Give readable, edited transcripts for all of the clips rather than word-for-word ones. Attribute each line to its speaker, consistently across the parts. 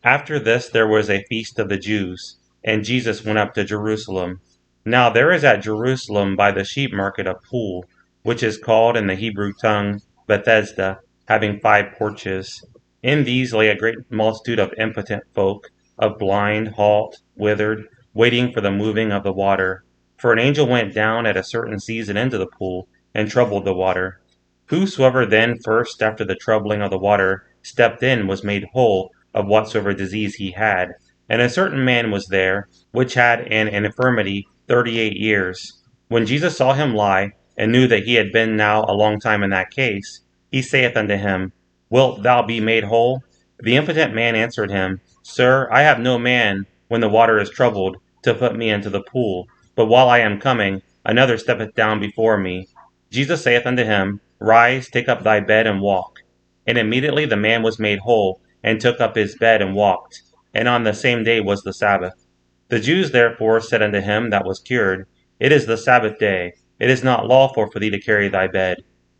Speaker 1: After this there was a feast of the Jews, and Jesus went up to Jerusalem. Now there is at Jerusalem by the sheep market a pool, which is called in the Hebrew tongue Bethesda, having 5 porches. In these lay a great multitude of impotent folk, of blind, halt, withered, waiting for the moving of the water. For an angel went down at a certain season into the pool, and troubled the water. Whosoever then first after the troubling of the water stepped in was made whole of whatsoever disease he had. And a certain man was there, which had an infirmity 38 years. When Jesus saw him lie, and knew that he had been now a long time in that case, he saith unto him, Wilt thou be made whole? The impotent man answered him, Sir, I have no man, when the water is troubled, to put me into the pool. But while I am coming, another steppeth down before me. Jesus saith unto him, Rise, take up thy bed, and walk. And immediately the man was made whole, and took up his bed and walked. And on the same day was the Sabbath. The Jews therefore said unto him that was cured, It is the Sabbath day. It is not lawful for thee to carry thy bed.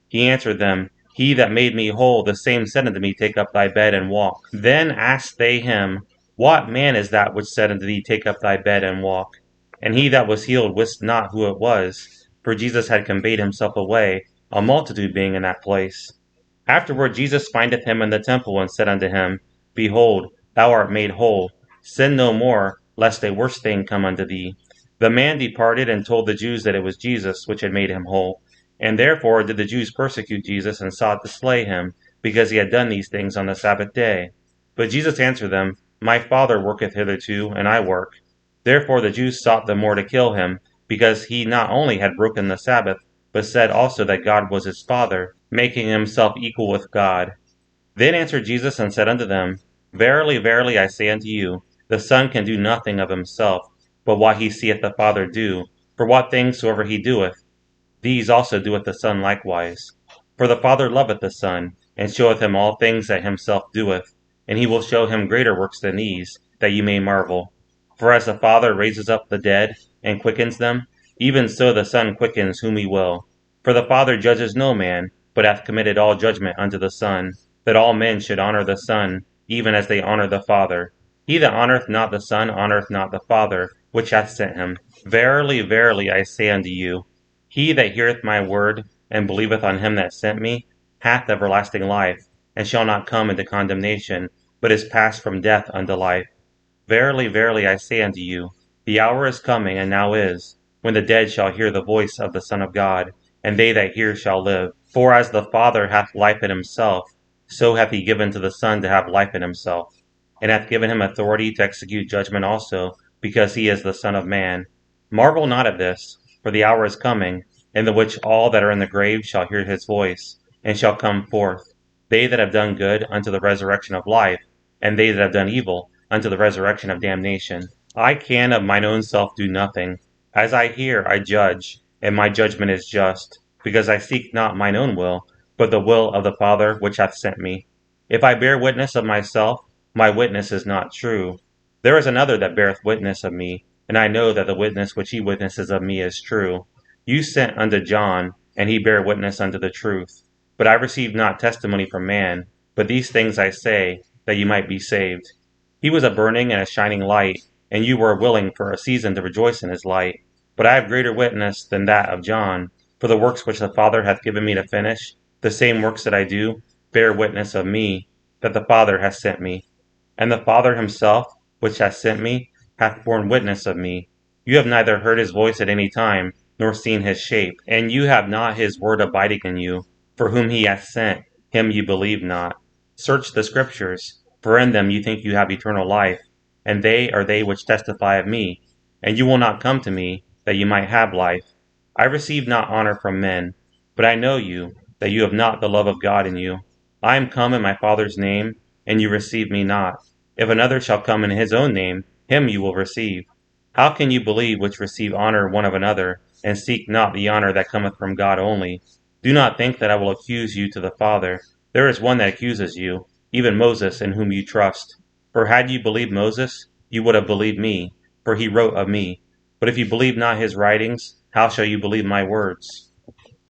Speaker 1: He answered them, He that made me whole, the same said unto me, Take up thy bed and walk. Then asked they him, What man is that which said unto thee, Take up thy bed and walk? And he that was healed wist not who it was, for Jesus had conveyed himself away, a multitude being in that place. Afterward Jesus findeth him in the temple, and said unto him, Behold, thou art made whole. Sin no more, lest a worse thing come unto thee. The man departed, and told the Jews that it was Jesus which had made him whole. And therefore did the Jews persecute Jesus, and sought to slay him, because he had done these things on the Sabbath day. But Jesus answered them, My Father worketh hitherto, and I work. Therefore the Jews sought the more to kill him, because he not only had broken the Sabbath, but said also that God was his Father, making himself equal with God. Then answered Jesus and said unto them, Verily, verily, I say unto you, the Son can do nothing of himself, but what he seeth the Father do. For what things soever he doeth, these also doeth the Son likewise. For the Father loveth the Son, and showeth him all things that himself doeth, and he will show him greater works than these, that ye may marvel. For as the Father raises up the dead, and quickens them, even so the Son quickens whom he will. For the Father judges no man, but hath committed all judgment unto the Son, that all men should honor the Son, even as they honor the Father. He that honoureth not the Son honoureth not the Father, which hath sent him. Verily, verily, I say unto you, he that heareth my word, and believeth on him that sent me, hath everlasting life, and shall not come into condemnation, but is passed from death unto life. Verily, verily, I say unto you, the hour is coming, and now is, when the dead shall hear the voice of the Son of God, and they that hear shall live. For as the Father hath life in himself, so hath he given to the Son to have life in himself, and hath given him authority to execute judgment also, because he is the Son of Man. Marvel not at this, for the hour is coming, in the which all that are in the grave shall hear his voice, and shall come forth, they that have done good unto the resurrection of life, and they that have done evil unto the resurrection of damnation. I can of mine own self do nothing. As I hear, I judge, and my judgment is just, because I seek not mine own will, but the will of the Father which hath sent me. If I bear witness of myself, my witness is not true. There is another that beareth witness of me, and I know that the witness which he witnesses of me is true. You sent unto John, and he bare witness unto the truth. But I received not testimony from man, but these things I say, that you might be saved. He was a burning and a shining light, and you were willing for a season to rejoice in his light. But I have greater witness than that of John, for the works which the Father hath given me to finish, the same works that I do, bear witness of me, that the Father hath sent me. And the Father himself, which hath sent me, hath borne witness of me. You have neither heard his voice at any time, nor seen his shape, and you have not his word abiding in you. For whom he hath sent, him ye believe not. Search the Scriptures, for in them you think you have eternal life, and they are they which testify of me. And you will not come to me, that you might have life. I receive not honor from men, but I know you, that you have not the love of God in you. I am come in my Father's name, and you receive me not. If another shall come in his own name, him you will receive. How can you believe which receive honor one of another, and seek not the honor that cometh from God only? Do not think that I will accuse you to the Father. There is one that accuses you, even Moses, in whom you trust. For had you believed Moses, you would have believed me, for he wrote of me. But if you believe not his writings, how shall you believe my words?